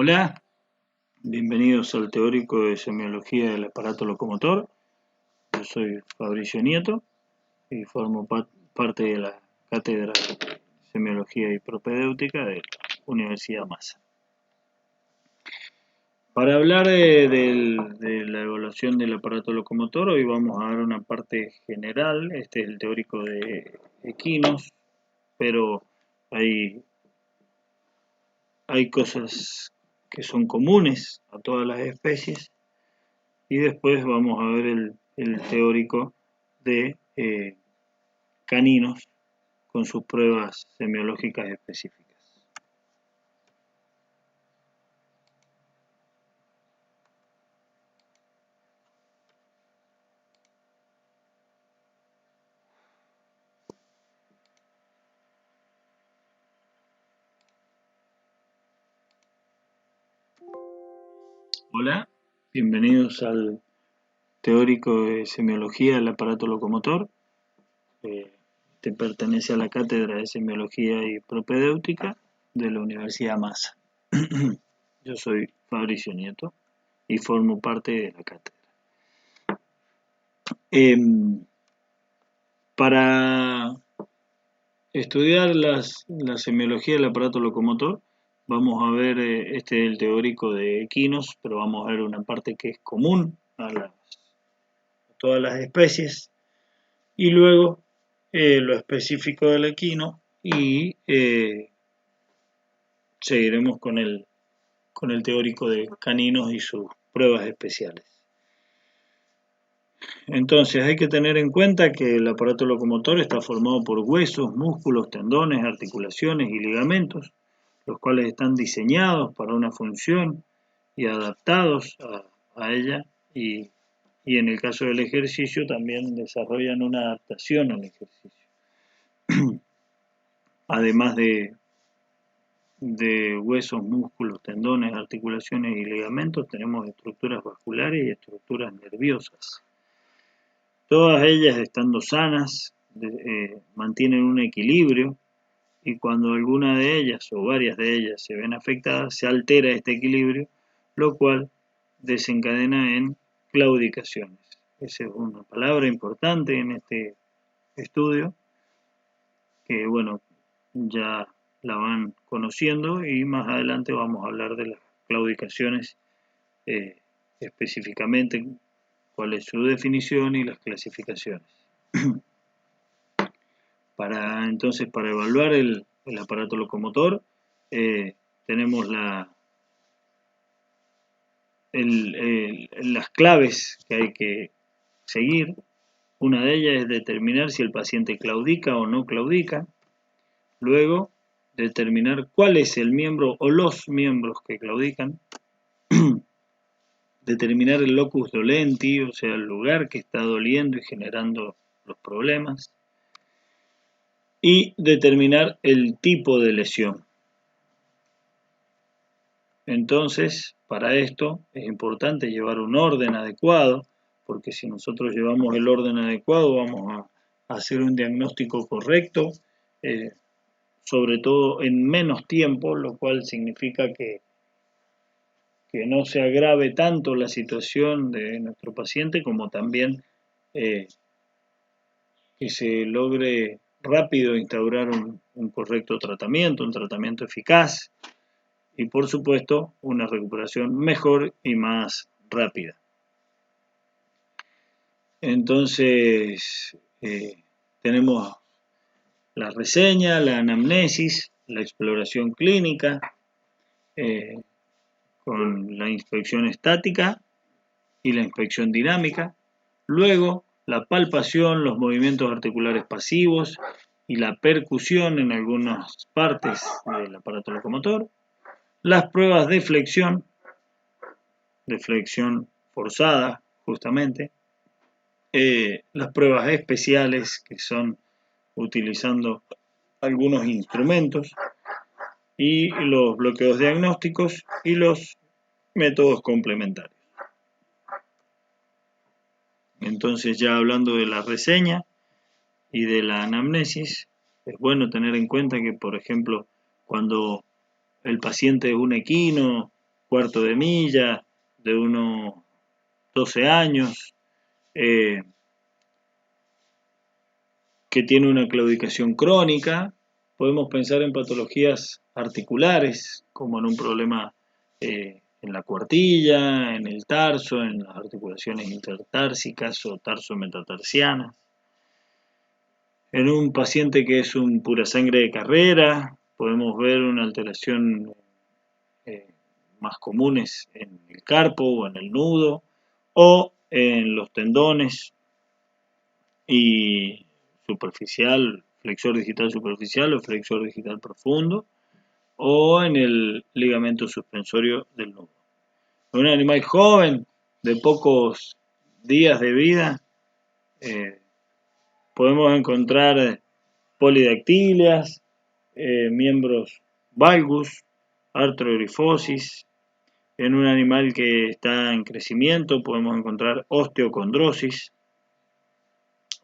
Hola, bienvenidos al teórico de semiología del aparato locomotor. Yo soy Fabricio Nieto y formo parte de la cátedra de semiología y propedéutica de la Universidad Massa. Para hablar de la evaluación del aparato locomotor, hoy vamos a dar una parte general. Este es el teórico de equinos, pero hay cosas que son comunes a todas las especies. Y después vamos a ver el teórico de caninos con sus pruebas semiológicas específicas. Hola, bienvenidos al teórico de semiología del aparato locomotor. Este pertenece a la cátedra de semiología y propedéutica de la Universidad Massa. Yo soy Fabricio Nieto y formo parte de la cátedra. Para estudiar la semiología del aparato locomotor, vamos a ver, este es el teórico de equinos, pero vamos a ver una parte que es común a todas las especies, y luego lo específico del equino, y seguiremos con el teórico de caninos y sus pruebas especiales. Entonces hay que tener en cuenta que el aparato locomotor está formado por huesos, músculos, tendones, articulaciones y ligamentos, los cuales están diseñados para una función y adaptados a ella, y en el caso del ejercicio también desarrollan una adaptación al ejercicio. Además de huesos, músculos, tendones, articulaciones y ligamentos, tenemos estructuras vasculares y estructuras nerviosas. Todas ellas, estando sanas, mantienen un equilibrio, y cuando alguna de ellas o varias de ellas se ven afectadas, se altera este equilibrio, lo cual desencadena en claudicaciones. Esa es una palabra importante en este estudio, que bueno, ya la van conociendo, y más adelante vamos a hablar de las claudicaciones específicamente, cuál es su definición y las clasificaciones. Entonces, para evaluar el aparato locomotor, tenemos las claves que hay que seguir. Una de ellas es determinar si el paciente claudica o no claudica. Luego, determinar cuál es el miembro o los miembros que claudican. Determinar el locus dolenti, o sea, el lugar que está doliendo y generando los problemas. Y determinar el tipo de lesión. Entonces, para esto es importante llevar un orden adecuado, porque si nosotros llevamos el orden adecuado vamos a hacer un diagnóstico correcto, sobre todo en menos tiempo, lo cual significa que no se agrave tanto la situación de nuestro paciente, como también que se logre rápido instaurar un correcto tratamiento, un tratamiento eficaz, y por supuesto una recuperación mejor y más rápida. Entonces tenemos la reseña, la anamnesis, la exploración clínica, con la inspección estática y la inspección dinámica. Luego la palpación, los movimientos articulares pasivos y la percusión en algunas partes del aparato locomotor. Las pruebas de flexión forzada, justamente. Las pruebas especiales, que son utilizando algunos instrumentos, y los bloqueos diagnósticos y los métodos complementarios. Entonces, ya hablando de la reseña y de la anamnesis, es bueno tener en cuenta que, por ejemplo, cuando el paciente es un equino cuarto de milla, de unos 12 años, que tiene una claudicación crónica. Podemos pensar en patologías articulares, como en un problema en la cuartilla, en el tarso, en las articulaciones intertársicas o tarso-metatarsianas. En un paciente que es un pura sangre de carrera, podemos ver una alteración más comunes en el carpo o en el nudo o en los tendones y superficial, flexor digital superficial o flexor digital profundo, o en el ligamento suspensorio del nudo. Un animal joven de pocos días de vida, podemos encontrar polidactilias, miembros valgus, artrogrifosis. En un animal que está en crecimiento podemos encontrar osteocondrosis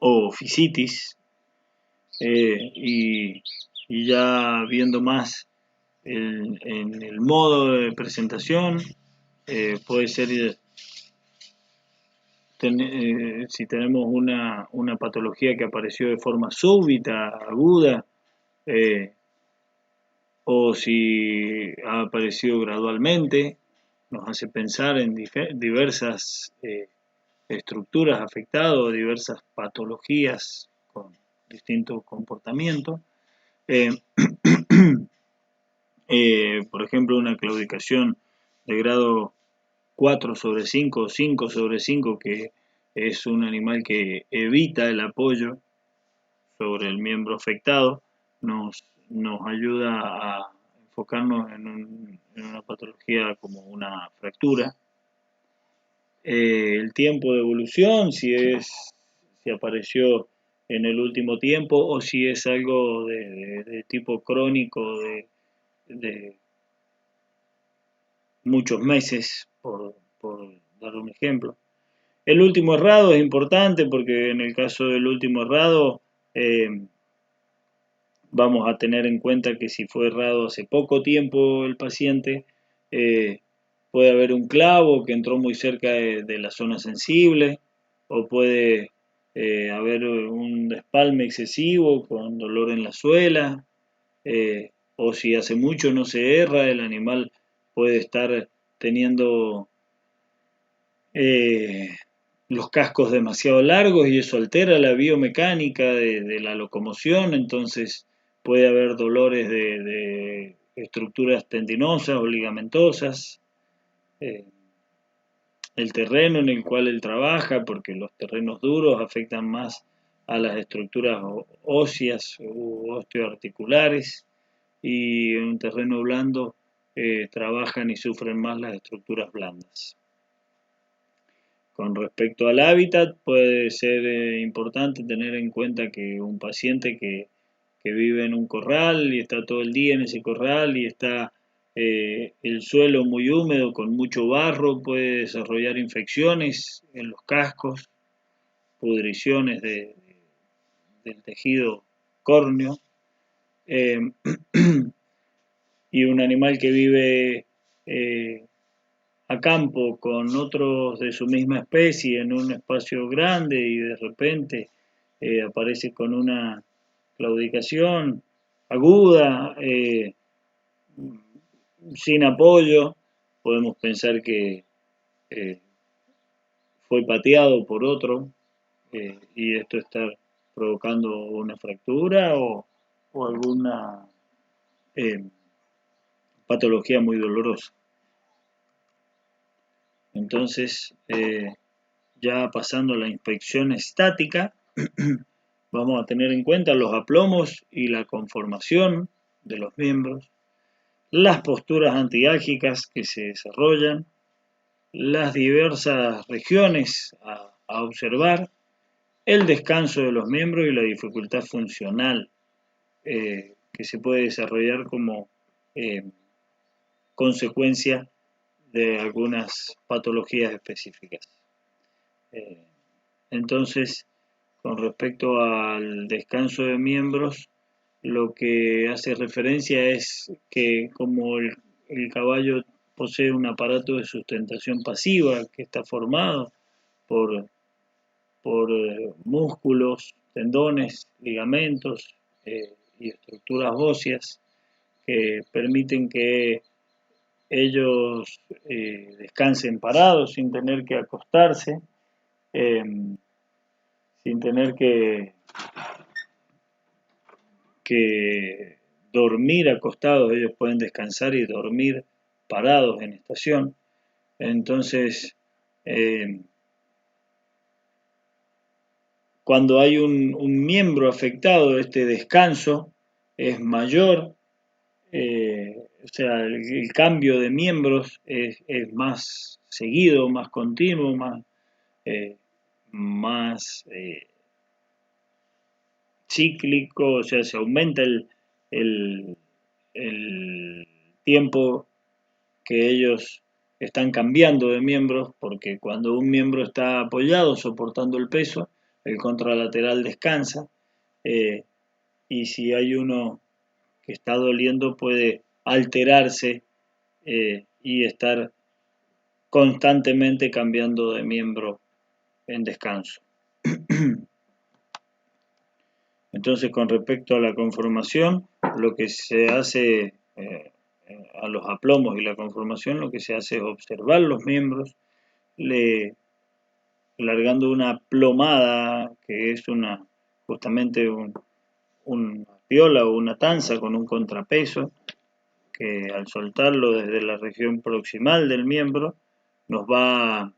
o fisitis. Y ya viendo más en el modo de presentación, puede ser si tenemos una patología que apareció de forma súbita, aguda, o si ha aparecido gradualmente, nos hace pensar en diversas estructuras afectadas, diversas patologías con distintos comportamientos. Por ejemplo, una claudicación de grado 4/5 o 5/5, que es un animal que evita el apoyo sobre el miembro afectado, nos ayuda a enfocarnos en una patología como una fractura. El tiempo de evolución, si apareció en el último tiempo o si es algo de tipo crónico de muchos meses, por dar un ejemplo. El último errado es importante porque en el caso del último errado vamos a tener en cuenta que si fue errado hace poco tiempo el paciente, puede haber un clavo que entró muy cerca de la zona sensible, o puede haber un despalme excesivo con dolor en la suela, o si hace mucho no se erra, el animal puede estar teniendo los cascos demasiado largos y eso altera la biomecánica de la locomoción, entonces puede haber dolores de estructuras tendinosas o ligamentosas. El terreno en el cual él trabaja, porque los terrenos duros afectan más a las estructuras óseas u osteoarticulares, y en un terreno blando trabajan y sufren más las estructuras blandas. Con respecto al hábitat, puede ser importante tener en cuenta que un paciente que vive en un corral y está todo el día en ese corral y está el suelo muy húmedo con mucho barro, puede desarrollar infecciones en los cascos, pudriciones del tejido córneo. Y un animal que vive a campo con otros de su misma especie en un espacio grande y de repente aparece con una claudicación aguda, sin apoyo, podemos pensar que fue pateado por otro y esto está provocando una fractura o alguna patología muy dolorosa. Entonces, ya pasando a la inspección estática, vamos a tener en cuenta los aplomos y la conformación de los miembros, las posturas antiálgicas que se desarrollan, las diversas regiones a observar, el descanso de los miembros y la dificultad funcional que se puede desarrollar como consecuencia de algunas patologías específicas. Entonces, con respecto al descanso de miembros, lo que hace referencia es que como el caballo posee un aparato de sustentación pasiva que está formado por músculos, tendones, ligamentos y estructuras óseas que permiten que ellos descansen parados sin tener que acostarse, sin tener que dormir acostados. Ellos pueden descansar y dormir parados en estación. Entonces, cuando hay un miembro afectado, este descanso es mayor, o sea, el cambio de miembros es más seguido, más continuo, más cíclico, o sea, se aumenta el tiempo que ellos están cambiando de miembros, porque cuando un miembro está apoyado, soportando el peso, el contralateral descansa, y si hay uno que está doliendo puede alterarse y estar constantemente cambiando de miembro en descanso. Entonces, con respecto a la conformación, lo que se hace a los aplomos y la conformación, lo que se hace es observar los miembros, largando una plomada, que es justamente una piola o una tanza con un contrapeso, que al soltarlo desde la región proximal del miembro nos va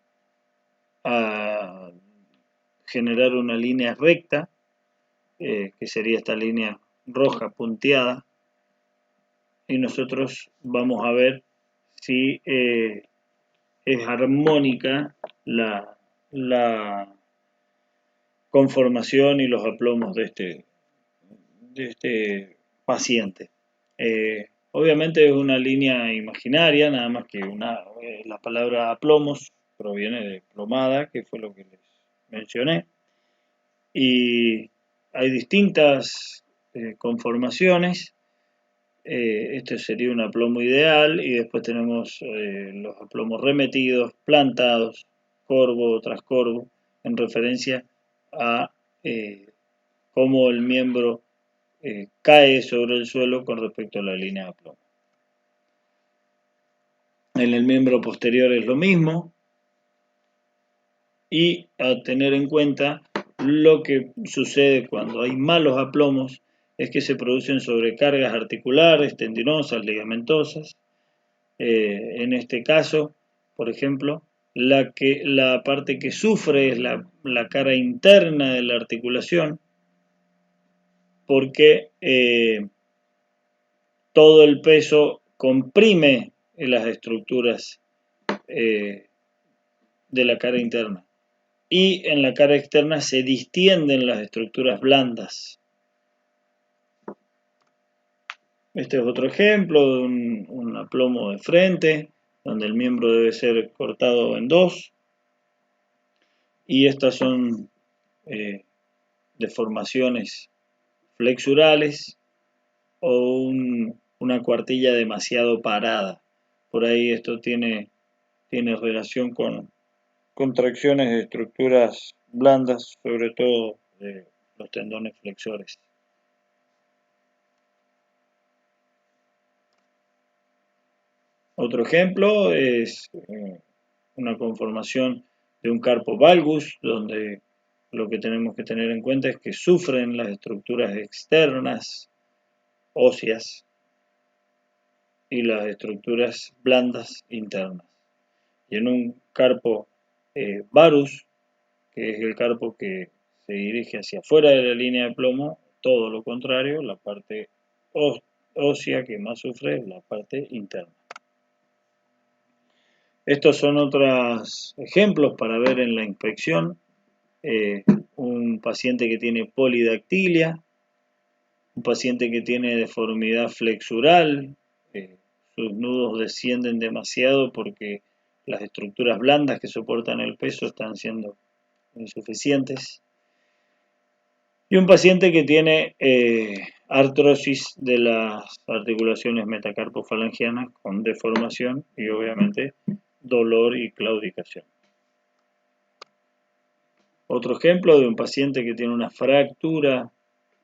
a generar una línea recta, que sería esta línea roja punteada, y nosotros vamos a ver si es armónica la conformación y los aplomos de este paciente. Obviamente es una línea imaginaria, nada más que la palabra aplomos proviene de plomada, que fue lo que les mencioné, y hay distintas conformaciones. Este sería un aplomo ideal, y después tenemos los aplomos remetidos, plantados, corvo tras corvo, en referencia a cómo el miembro cae sobre el suelo con respecto a la línea de aplomo. En el miembro posterior es lo mismo, y a tener en cuenta lo que sucede cuando hay malos aplomos es que se producen sobrecargas articulares, tendinosas, ligamentosas. En este caso, por ejemplo, la parte que sufre es la cara interna de la articulación, porque todo el peso comprime las estructuras de la cara interna, y en la cara externa se distienden las estructuras blandas. Este es otro ejemplo de un aplomo de frente, donde el miembro debe ser cortado en dos, y estas son deformaciones flexurales o una cuartilla demasiado parada. Por ahí esto tiene relación con contracciones de estructuras blandas, sobre todo de los tendones flexores. Otro ejemplo es una conformación de un carpo valgus, donde lo que tenemos que tener en cuenta es que sufren las estructuras externas óseas y las estructuras blandas internas. Y en un carpo varus, que es el carpo que se dirige hacia afuera de la línea de plomo, todo lo contrario, la parte ósea que más sufre es la parte interna. Estos son otros ejemplos para ver en la inspección. Un paciente que tiene polidactilia, un paciente que tiene deformidad flexural, sus nudos descienden demasiado porque las estructuras blandas que soportan el peso están siendo insuficientes. Y un paciente que tiene artrosis de las articulaciones metacarpofalangianas con deformación y obviamente dolor y claudicación. Otro ejemplo de un paciente que tiene una fractura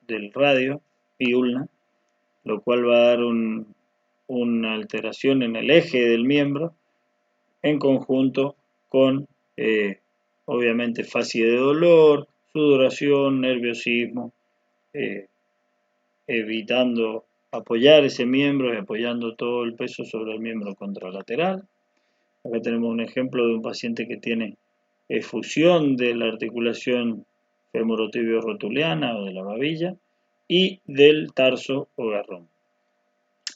del radio y ulna, lo cual va a dar una alteración en el eje del miembro en conjunto con obviamente fascia de dolor, sudoración, nerviosismo, evitando apoyar ese miembro y apoyando todo el peso sobre el miembro contralateral. Acá tenemos un ejemplo de un paciente que tiene efusión de la articulación femorotibio-rotuliana o de la babilla y del tarso o garrón.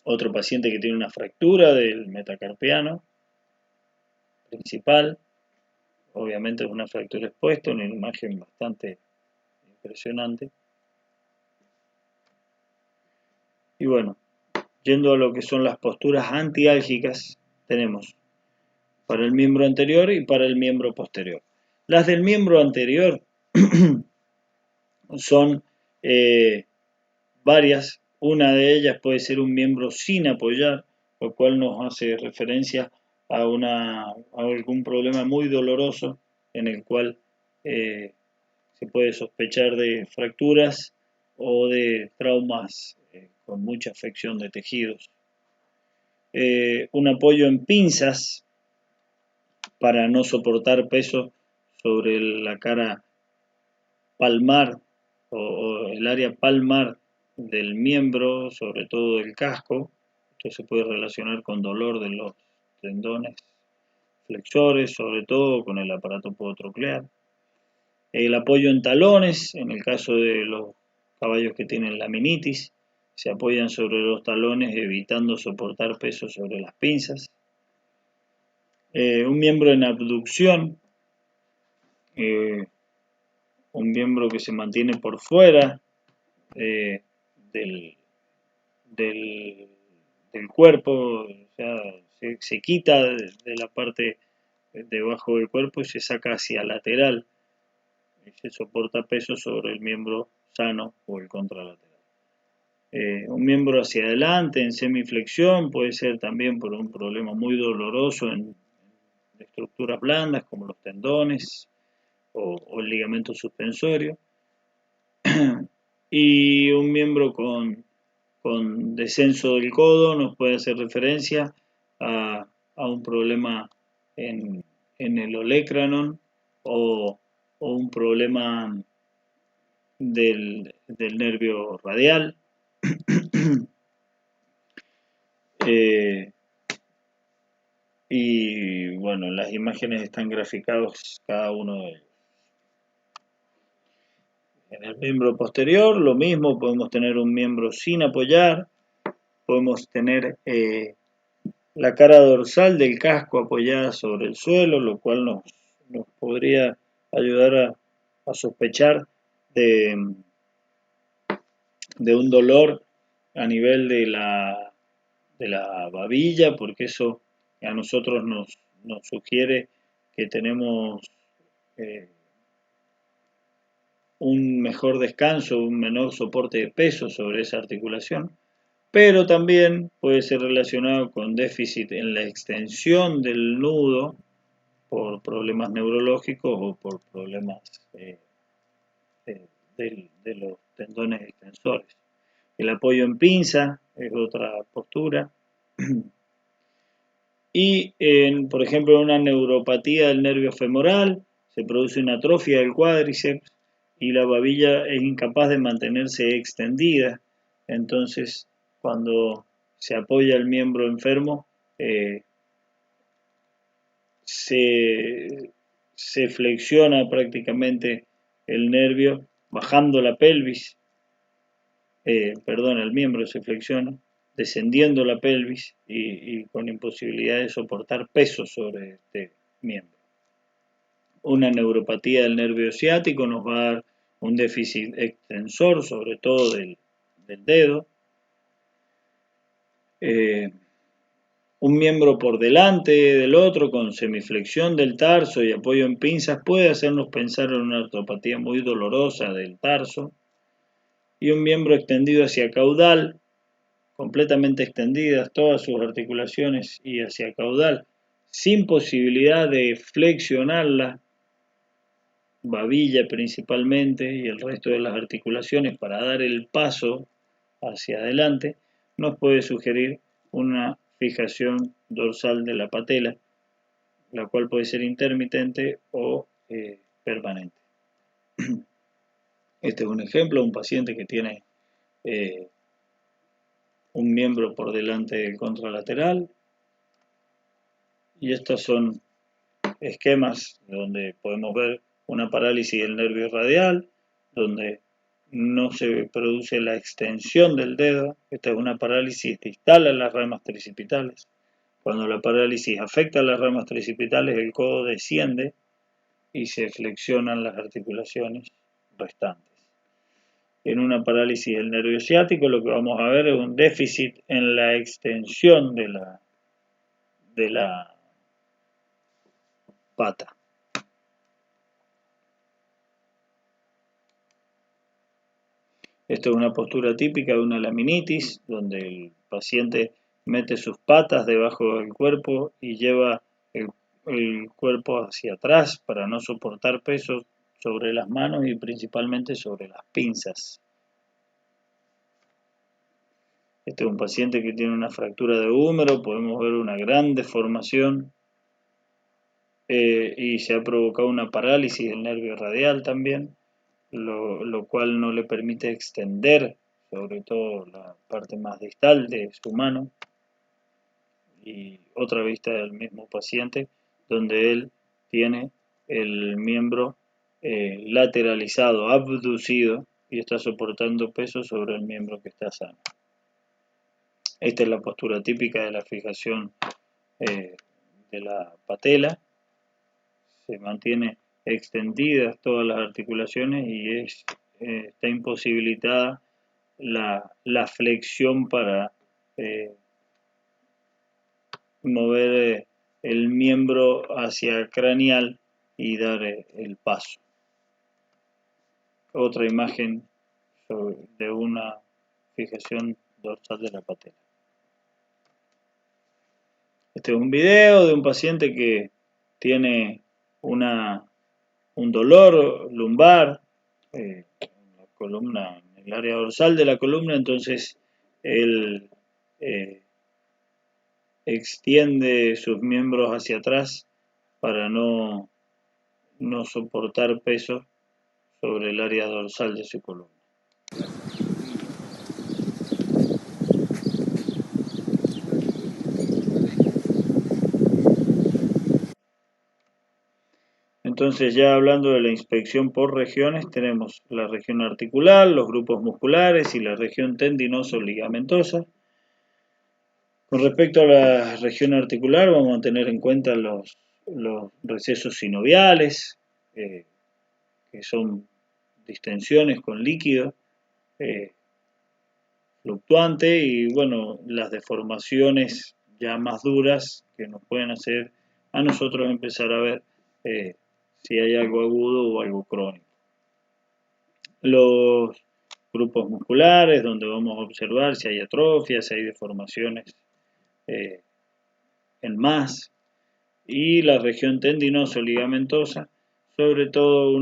Otro paciente que tiene una fractura del metacarpiano principal, obviamente es una fractura expuesta, una imagen bastante impresionante. Y bueno, yendo a lo que son las posturas antiálgicas, tenemos para el miembro anterior y para el miembro posterior. Las del miembro anterior son varias. Una de ellas puede ser un miembro sin apoyar, lo cual nos hace referencia a algún problema muy doloroso en el cual se puede sospechar de fracturas o de traumas con mucha afección de tejidos. Un apoyo en pinzas para no soportar peso sobre la cara palmar o el área palmar del miembro, sobre todo del casco. Esto se puede relacionar con dolor de los tendones flexores, sobre todo con el aparato podotroclear. El apoyo en talones, en el caso de los caballos que tienen laminitis, se apoyan sobre los talones evitando soportar peso sobre las pinzas. Un miembro en abducción, un miembro que se mantiene por fuera del cuerpo, o sea, se quita de la parte debajo del cuerpo y se saca hacia lateral y se soporta peso sobre el miembro sano o el contralateral. Un miembro hacia adelante en semiflexión puede ser también por un problema muy doloroso en estructuras blandas como los tendones o el ligamento suspensorio. Y un miembro con descenso del codo nos puede hacer referencia a un problema en el olecranon o un problema del nervio radial. Y bueno, las imágenes están graficados cada uno de ellos. En el miembro posterior, lo mismo, podemos tener un miembro sin apoyar, podemos tener la cara dorsal del casco apoyada sobre el suelo, lo cual nos podría ayudar a sospechar de un dolor a nivel de la babilla, porque eso a nosotros nos sugiere que tenemos un mejor descanso, un menor soporte de peso sobre esa articulación, pero también puede ser relacionado con déficit en la extensión del nudo por problemas neurológicos o por problemas de los tendones extensores. El apoyo en pinza es otra postura. Y, por ejemplo, en una neuropatía del nervio femoral se produce una atrofia del cuádriceps y la babilla es incapaz de mantenerse extendida. Entonces, cuando se apoya el miembro enfermo, se flexiona prácticamente el nervio bajando la pelvis, el miembro se flexiona, descendiendo la pelvis y con imposibilidad de soportar peso sobre este miembro. Una neuropatía del nervio ciático nos va a dar un déficit extensor, sobre todo del dedo. Un miembro por delante del otro con semiflexión del tarso y apoyo en pinzas puede hacernos pensar en una artropatía muy dolorosa del tarso. y un miembro extendido hacia caudal, completamente extendidas todas sus articulaciones y hacia caudal, sin posibilidad de flexionarla, babilla principalmente y el resto de las articulaciones para dar el paso hacia adelante, nos puede sugerir una fijación dorsal de la patela, la cual puede ser intermitente o permanente. Este es un ejemplo, un paciente que tiene un miembro por delante del contralateral, y estos son esquemas donde podemos ver una parálisis del nervio radial, donde no se produce la extensión del dedo. Esta es una parálisis distal a las ramas tricipitales. Cuando la parálisis afecta a las ramas tricipitales, el codo desciende y se flexionan las articulaciones restantes. En una parálisis del nervio ciático, lo que vamos a ver es un déficit en la extensión de la pata. Esto es una postura típica de una laminitis, donde el paciente mete sus patas debajo del cuerpo y lleva el cuerpo hacia atrás para no soportar peso sobre las manos y principalmente sobre las pinzas. Este es un paciente que tiene una fractura de húmero, podemos ver una gran deformación y se ha provocado una parálisis del nervio radial también, lo cual no le permite extender sobre todo la parte más distal de su mano. Y otra vista del mismo paciente donde él tiene el miembro lateralizado, abducido, y está soportando peso sobre el miembro que está sano. Esta es la postura típica de la fijación de la patela. Se mantiene extendidas todas las articulaciones y está imposibilitada la flexión para mover el miembro hacia craneal y dar el paso. Otra imagen de una fijación dorsal de la patela. Este es un video de un paciente que tiene un dolor lumbar en la columna, en el área dorsal de la columna, entonces él extiende sus miembros hacia atrás para no soportar peso sobre el área dorsal de su columna. Entonces, ya hablando de la inspección por regiones, tenemos la región articular, los grupos musculares y la región tendinoso-ligamentosa. Con respecto a la región articular, vamos a tener en cuenta los recesos sinoviales, que son distensiones con líquido fluctuante, y bueno, las deformaciones ya más duras que nos pueden hacer a nosotros empezar a ver si hay algo agudo o algo crónico. Los grupos musculares, donde vamos a observar si hay atrofia, si hay deformaciones en más, y la región tendinoso-ligamentosa, sobre todo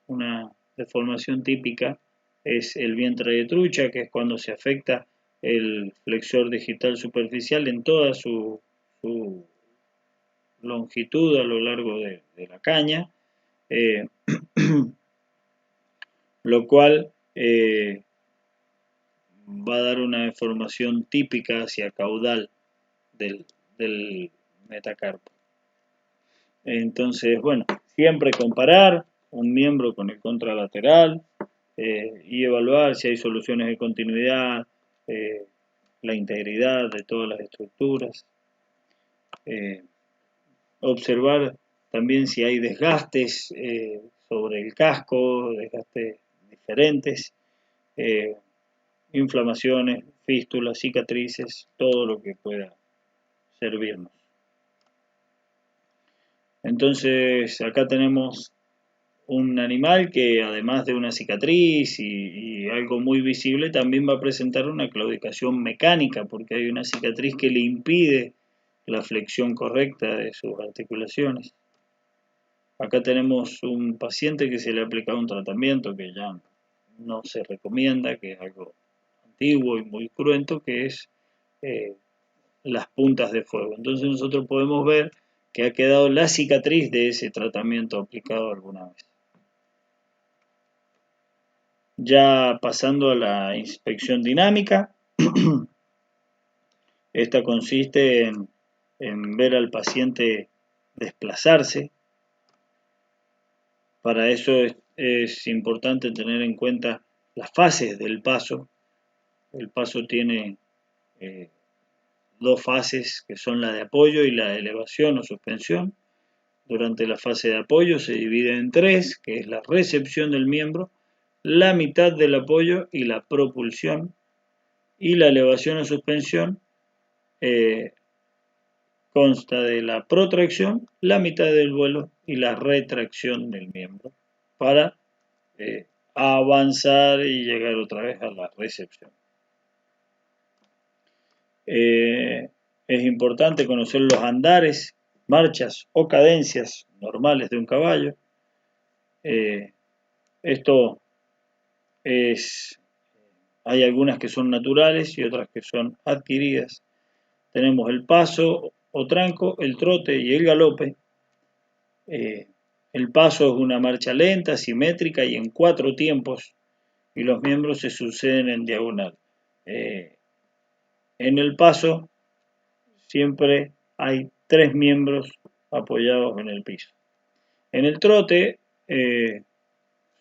una deformación típica es el vientre de trucha, que es cuando se afecta el flexor digital superficial en toda su longitud a lo largo de la caña, lo cual va a dar una deformación típica hacia caudal del metacarpo. Entonces, bueno, siempre comparar un miembro con el contralateral y evaluar si hay soluciones de continuidad, la integridad de todas las estructuras. Observar también si hay desgastes sobre el casco, desgastes diferentes, inflamaciones, fístulas, cicatrices, todo lo que pueda servirnos. Entonces, acá tenemos un animal que además de una cicatriz y algo muy visible, también va a presentar una claudicación mecánica, porque hay una cicatriz que le impide la flexión correcta de sus articulaciones. Acá tenemos un paciente que se le ha aplicado un tratamiento que ya no se recomienda, que es algo antiguo y muy cruento, que es las puntas de fuego. Entonces nosotros podemos ver que ha quedado la cicatriz de ese tratamiento aplicado alguna vez. Ya pasando a la inspección dinámica, esta consiste en ver al paciente desplazarse. Para eso es importante tener en cuenta las fases del paso. El paso tiene dos fases que son la de apoyo y la de elevación o suspensión. Durante la fase de apoyo se divide en tres, que es la recepción del miembro, la mitad del apoyo y la propulsión, y la elevación o suspensión consta de la protracción, la mitad del vuelo y la retracción del miembro para avanzar y llegar otra vez a la recepción. Es importante conocer los andares, marchas o cadencias normales de un caballo. Esto hay algunas que son naturales y otras que son adquiridas. Tenemos el paso o tranco, el trote y el galope. El paso es una marcha lenta, simétrica y en 4 tiempos, y los miembros se suceden en diagonal. En el paso siempre hay 3 miembros apoyados en el piso. En el trote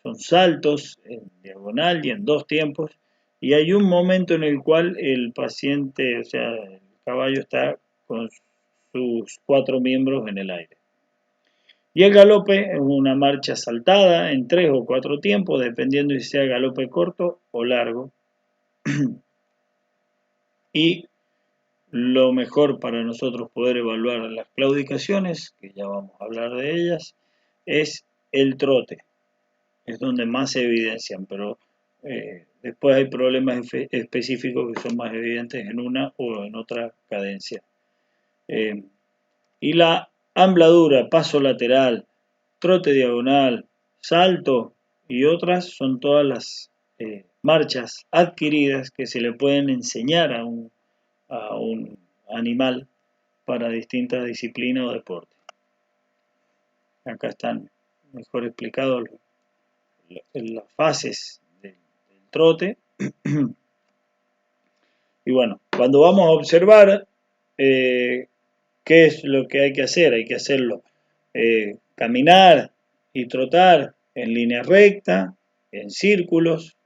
son saltos en diagonal y en 2 tiempos, y hay un momento en el cual el paciente, o sea, el caballo está con sus 4 miembros en el aire. Y el galope es una marcha saltada en 3 o 4 tiempos, dependiendo si sea galope corto o largo. Y lo mejor para nosotros poder evaluar las claudicaciones, que ya vamos a hablar de ellas, es el trote. Es donde más se evidencian, pero después hay problemas específicos que son más evidentes en una o en otra cadencia. Y la ambladura, paso lateral, trote diagonal, salto y otras son todas las marchas adquiridas que se le pueden enseñar a un animal para distintas disciplinas o deportes. Acá están mejor explicados las fases del trote. Y bueno, cuando vamos a observar qué es lo que hay que hacer, hay que hacerlo caminar y trotar en línea recta, en círculos,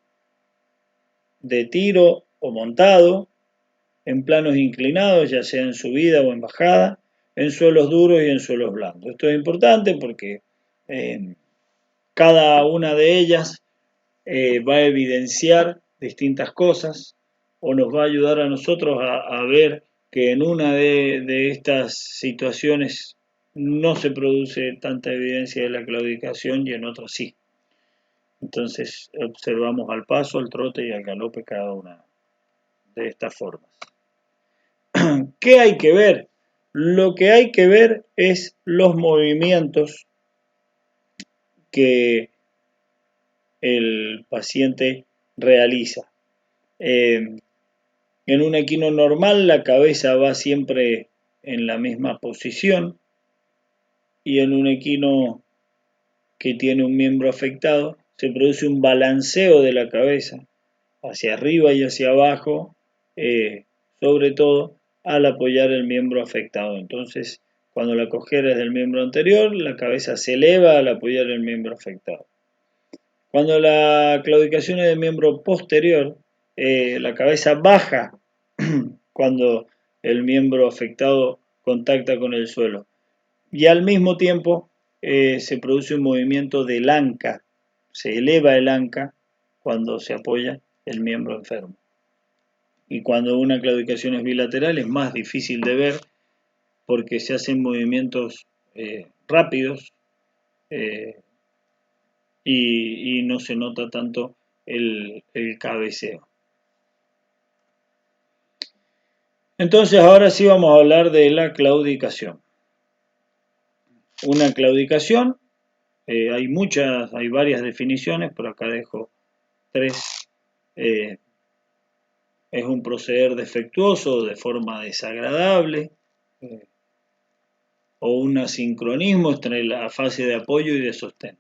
de tiro o montado, en planos inclinados, ya sea en subida o en bajada, en suelos duros y en suelos blandos. Esto es importante porque cada una de ellas va a evidenciar distintas cosas o nos va a ayudar a nosotros a ver que en una de estas situaciones no se produce tanta evidencia de la claudicación y en otras sí. Entonces observamos al paso, al trote y al galope cada una de estas formas. ¿Qué hay que ver? Lo que hay que ver es los movimientos que el paciente realiza. En un equino normal la cabeza va siempre en la misma posición y en un equino que tiene un miembro afectado se produce un balanceo de la cabeza hacia arriba y hacia abajo, sobre todo al apoyar el miembro afectado. Entonces, cuando la cojera es del miembro anterior, la cabeza se eleva al apoyar el miembro afectado. Cuando la claudicación es del miembro posterior, la cabeza baja cuando el miembro afectado contacta con el suelo. Y al mismo tiempo se produce un movimiento del anca, se eleva el anca cuando se apoya el miembro enfermo. Y cuando una claudicación es bilateral es más difícil de ver porque se hacen movimientos rápidos y no se nota tanto el cabeceo. Entonces ahora sí vamos a hablar de la claudicación. Una claudicación, hay varias definiciones, pero acá dejo 3. Es un proceder defectuoso de forma desagradable, o un asincronismo entre la fase de apoyo y de sostén.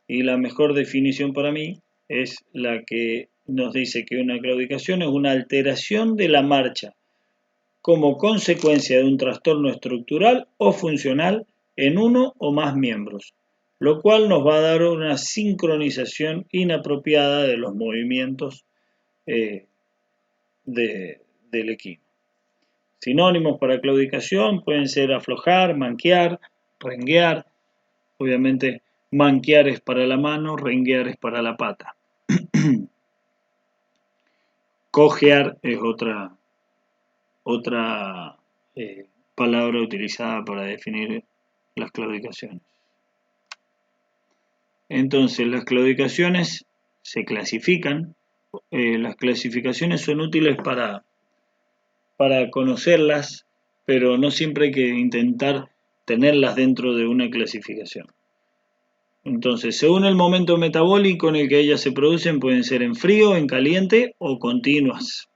Y la mejor definición para mí es la que nos dice que una claudicación es una alteración de la marcha como consecuencia de un trastorno estructural o funcional en uno o más miembros, lo cual nos va a dar una sincronización inapropiada de los movimientos del equino. Sinónimos para claudicación pueden ser aflojar, manquear, renguear. Obviamente, manquear es para la mano, renguear es para la pata. Cojear es otra palabra utilizada para definir las claudicaciones. Entonces, las claudicaciones se clasifican. Las clasificaciones son útiles para conocerlas, pero no siempre hay que intentar tenerlas dentro de una clasificación. Entonces, según el momento metabólico en el que ellas se producen, pueden ser en frío, en caliente o continuas.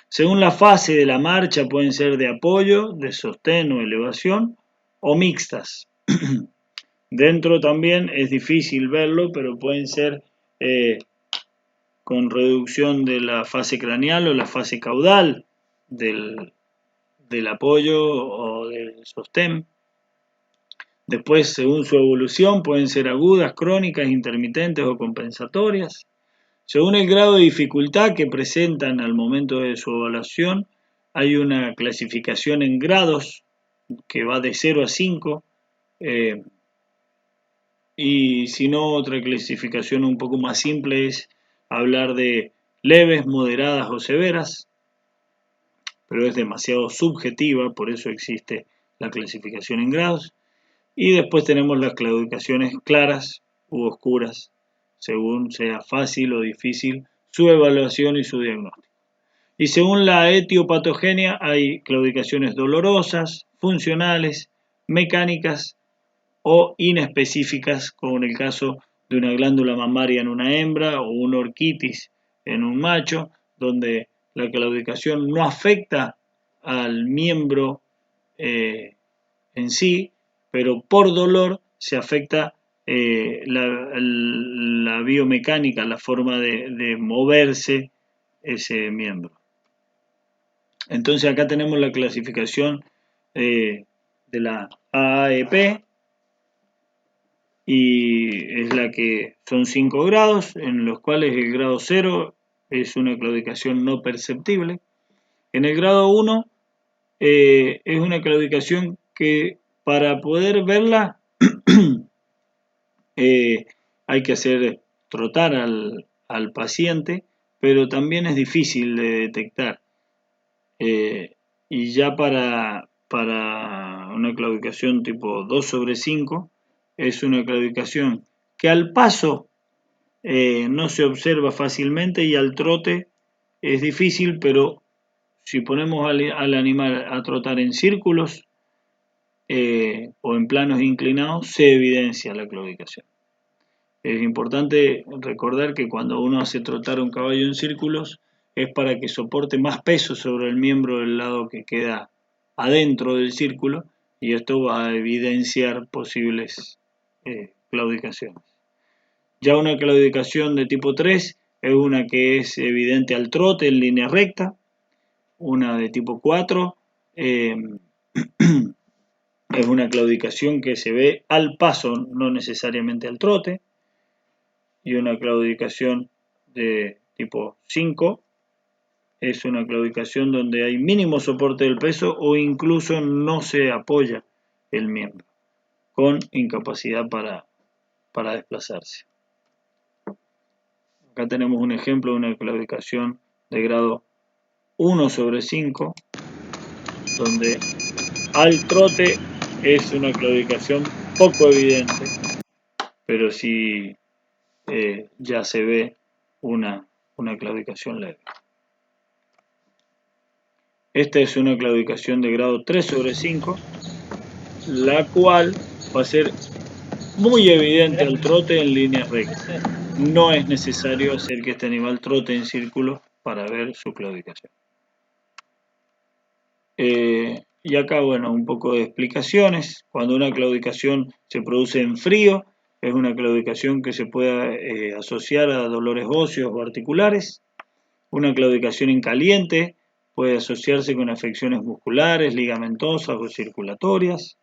Según la fase de la marcha, pueden ser de apoyo, de sostén o elevación, o mixtas. Dentro también es difícil verlo, pero pueden ser con reducción de la fase craneal o la fase caudal del apoyo o del sostén. Después, según su evolución, pueden ser agudas, crónicas, intermitentes o compensatorias. Según el grado de dificultad que presentan al momento de su evaluación, hay una clasificación en grados que va de 0 a 5, y si no, otra clasificación un poco más simple es hablar de leves, moderadas o severas, pero es demasiado subjetiva, por eso existe la clasificación en grados. Y después tenemos las claudicaciones claras u oscuras, según sea fácil o difícil su evaluación y su diagnóstico. Y según la etiopatogenia hay claudicaciones dolorosas, funcionales, mecánicas o inespecíficas, como en el caso de una glándula mamaria en una hembra o una orquitis en un macho, donde la claudicación no afecta al miembro en sí, pero por dolor se afecta la biomecánica, la forma de moverse ese miembro. Entonces acá tenemos la clasificación de la AAEP, y es la que son 5 grados, en los cuales el grado 0 es una claudicación no perceptible. En el grado 1 es una claudicación que para poder verla hay que hacer trotar al paciente, pero también es difícil de detectar. Y ya para una claudicación tipo 2/5 es una claudicación que al paso no se observa fácilmente y al trote es difícil, pero si ponemos al animal a trotar en círculos o en planos inclinados, se evidencia la claudicación. Es importante recordar que cuando uno hace trotar un caballo en círculos es para que soporte más peso sobre el miembro del lado que queda adentro del círculo, y esto va a evidenciar posibles claudicaciones. Ya una claudicación de tipo 3 es una que es evidente al trote en línea recta. Una de tipo 4 es una claudicación que se ve al paso, no necesariamente al trote. Y una claudicación de tipo 5 es una claudicación donde hay mínimo soporte del peso o incluso no se apoya el miembro, con incapacidad para desplazarse. Acá tenemos un ejemplo de una claudicación de grado 1/5, donde al trote es una claudicación poco evidente, pero si ya se ve una claudicación leve. Esta es una claudicación de grado 3/5, la cual va a ser muy evidente al trote en línea recta. No es necesario hacer que este animal trote en círculo para ver su claudicación. Y acá, bueno, un poco de explicaciones. Cuando una claudicación se produce en frío, es una claudicación que se puede asociar a dolores óseos o articulares. Una claudicación en caliente puede asociarse con afecciones musculares, ligamentosas o circulatorias.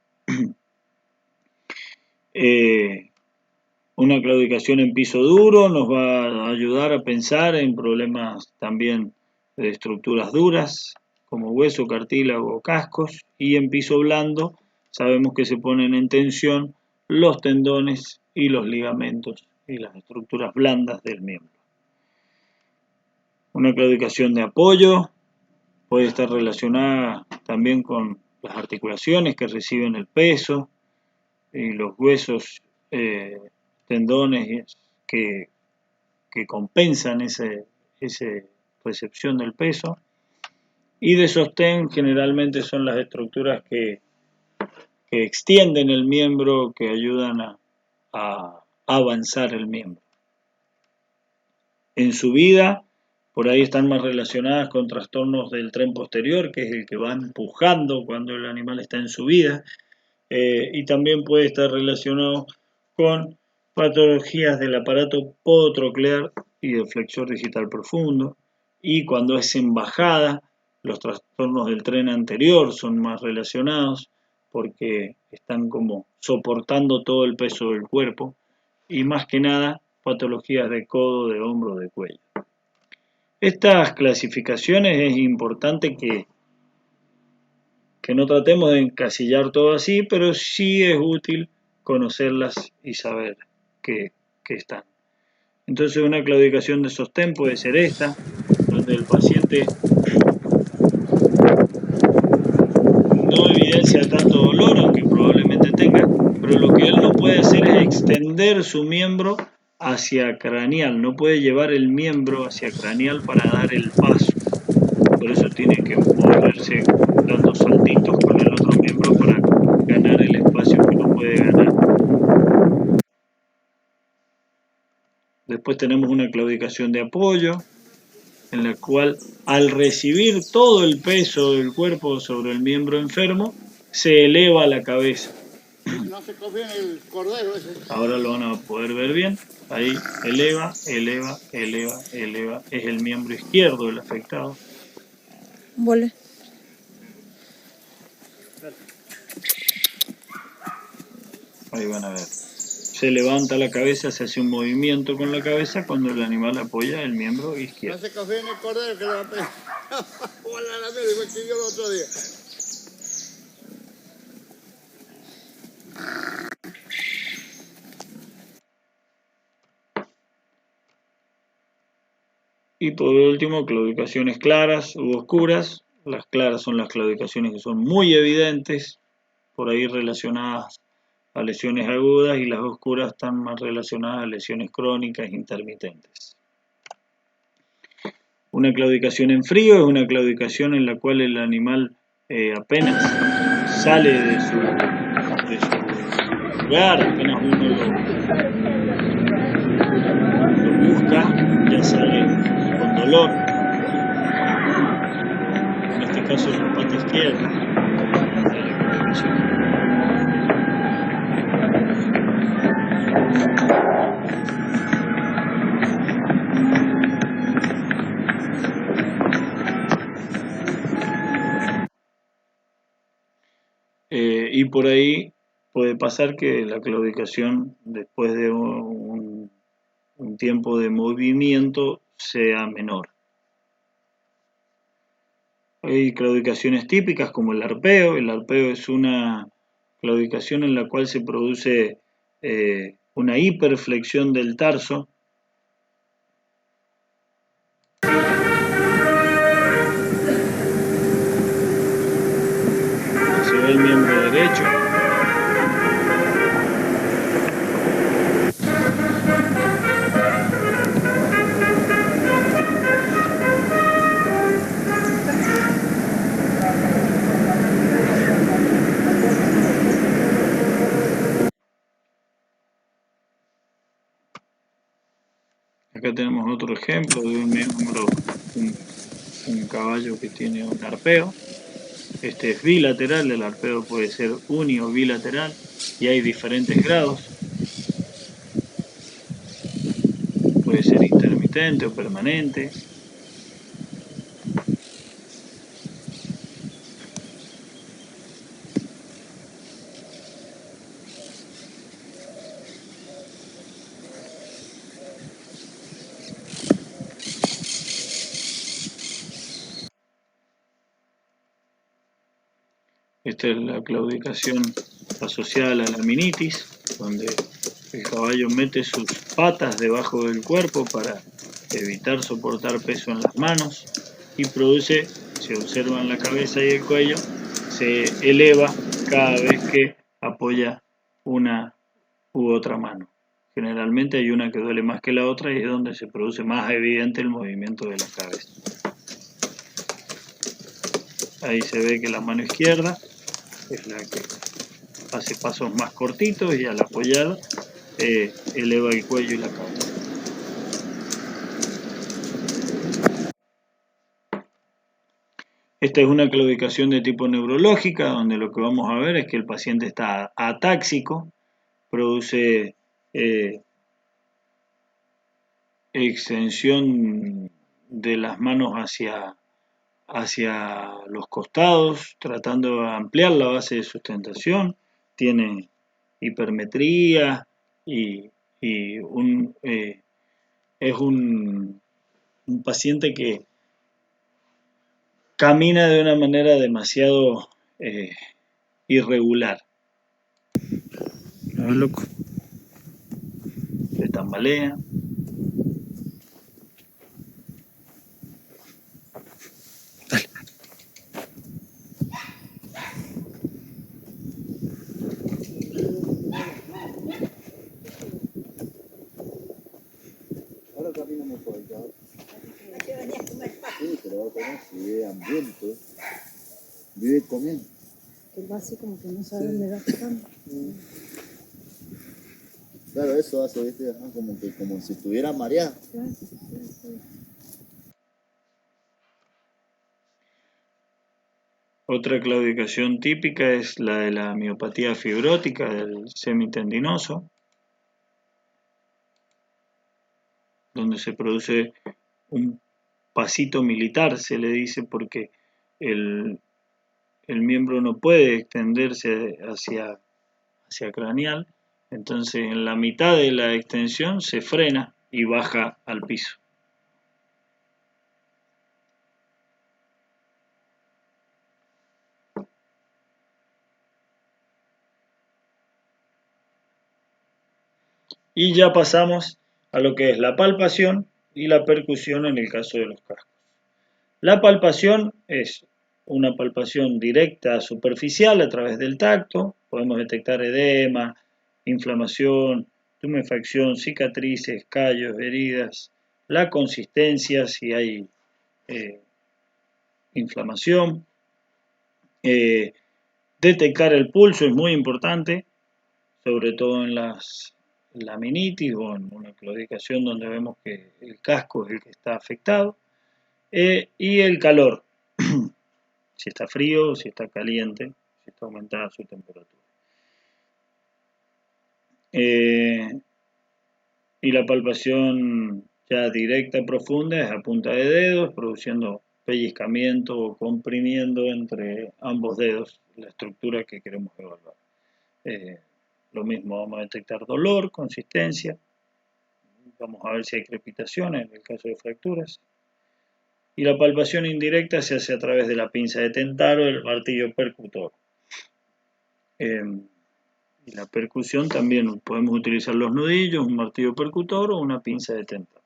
Una claudicación en piso duro nos va a ayudar a pensar en problemas también de estructuras duras, como hueso, cartílago o cascos, y en piso blando sabemos que se ponen en tensión los tendones y los ligamentos y las estructuras blandas del miembro. Una claudicación de apoyo puede estar relacionada también con las articulaciones que reciben el peso y los huesos, tendones que compensan esa recepción del peso. Y de sostén generalmente son las estructuras que extienden el miembro, que ayudan a avanzar el miembro. En subida, por ahí están más relacionadas con trastornos del tren posterior, que es el que va empujando cuando el animal está en subida, y también puede estar relacionado con patologías del aparato podotroclear y del flexor digital profundo, y cuando es en bajada, los trastornos del tren anterior son más relacionados porque están como soportando todo el peso del cuerpo, y más que nada patologías de codo, de hombro, de cuello. Estas clasificaciones es importante que no tratemos de encasillar todo así, pero sí es útil conocerlas y saber que están. Entonces una claudicación de sostén puede ser esta, donde el paciente no evidencia tanto dolor, aunque probablemente tenga, pero lo que él no puede hacer es extender su miembro hacia craneal, no puede llevar el miembro hacia craneal para dar el paso. Por eso tiene que moverse dando saltitos con el otro miembro para ganar el espacio que no puede ganar. Después tenemos una claudicación de apoyo, en la cual al recibir todo el peso del cuerpo sobre el miembro enfermo, se eleva la cabeza. No se confía en el cordero ese. Ahora lo van a poder ver bien. Ahí eleva, eleva, eleva, eleva. Es el miembro izquierdo el afectado. Vuelve. Ahí van a ver. Se levanta la cabeza, se hace un movimiento con la cabeza cuando el animal apoya el miembro izquierdo. No se confía en el cordero que le va a pegar. Hola, la mierda, igual que yo el otro día. Y por último, claudicaciones claras u oscuras. Las claras son las claudicaciones que son muy evidentes, por ahí relacionadas a lesiones agudas, y las oscuras están más relacionadas a lesiones crónicas intermitentes. Una claudicación en frío es una claudicación en la cual el animal apenas sale de su lugar, apenas uno lo busca, ya sale con dolor. En este caso es la pata izquierda de la claudicación. Y por ahí puede pasar que la claudicación, después de un tiempo de movimiento, sea menor. Hay claudicaciones típicas como el arpeo. El arpeo es una claudicación en la cual se produce una hiperflexión del tarso. Se ve el miembro derecho. Acá tenemos otro ejemplo de un miembro, un caballo que tiene un arpeo. Este es bilateral, el arpeo puede ser uni o bilateral y hay diferentes grados. Puede ser intermitente o permanente. Esta es la claudicación asociada a la laminitis, donde el caballo mete sus patas debajo del cuerpo para evitar soportar peso en las manos y produce, se observan la cabeza y el cuello, se eleva cada vez que apoya una u otra mano. Generalmente hay una que duele más que la otra y es donde se produce más evidente el movimiento de la cabeza. Ahí se ve que la mano izquierda es la que hace pasos más cortitos y al apoyar eleva el cuello y la cabeza. Esta es una claudicación de tipo neurológica, donde lo que vamos a ver es que el paciente está atáxico, produce extensión de las manos hacia los costados, tratando de ampliar la base de sustentación, tiene hipermetría y es un paciente que camina de una manera demasiado irregular. Loco. Se tambalea. Ahora caminamos por acá. Sí, pero va a comer si vive hambriento. Vive comiendo. Él va así como que no sabe dónde va tocando. Claro, eso hace, ¿viste? Ajá, como si estuviera mareado. Otra claudicación típica es la de la miopatía fibrótica del semitendinoso, donde se produce un pasito militar, se le dice, porque el miembro no puede extenderse hacia craneal, entonces en la mitad de la extensión se frena y baja al piso. Y ya pasamos a lo que es la palpación y la percusión en el caso de los cascos. La palpación es una palpación directa superficial a través del tacto. Podemos detectar edema, inflamación, tumefacción, cicatrices, callos, heridas, la consistencia si hay inflamación. Detectar el pulso es muy importante, sobre todo en las laminitis o en una claudicación donde vemos que el casco es el que está afectado. Y el calor, si está frío, si está caliente, si está aumentada su temperatura. Y la palpación ya directa, profunda, es a punta de dedos, produciendo pellizcamiento o comprimiendo entre ambos dedos la estructura que queremos evaluar. Lo mismo, vamos a detectar dolor, consistencia, vamos a ver si hay crepitaciones en el caso de fracturas. Y la palpación indirecta se hace a través de la pinza de tentar o el martillo percutor. Y la percusión también podemos utilizar los nudillos, un martillo percutor o una pinza de tentar.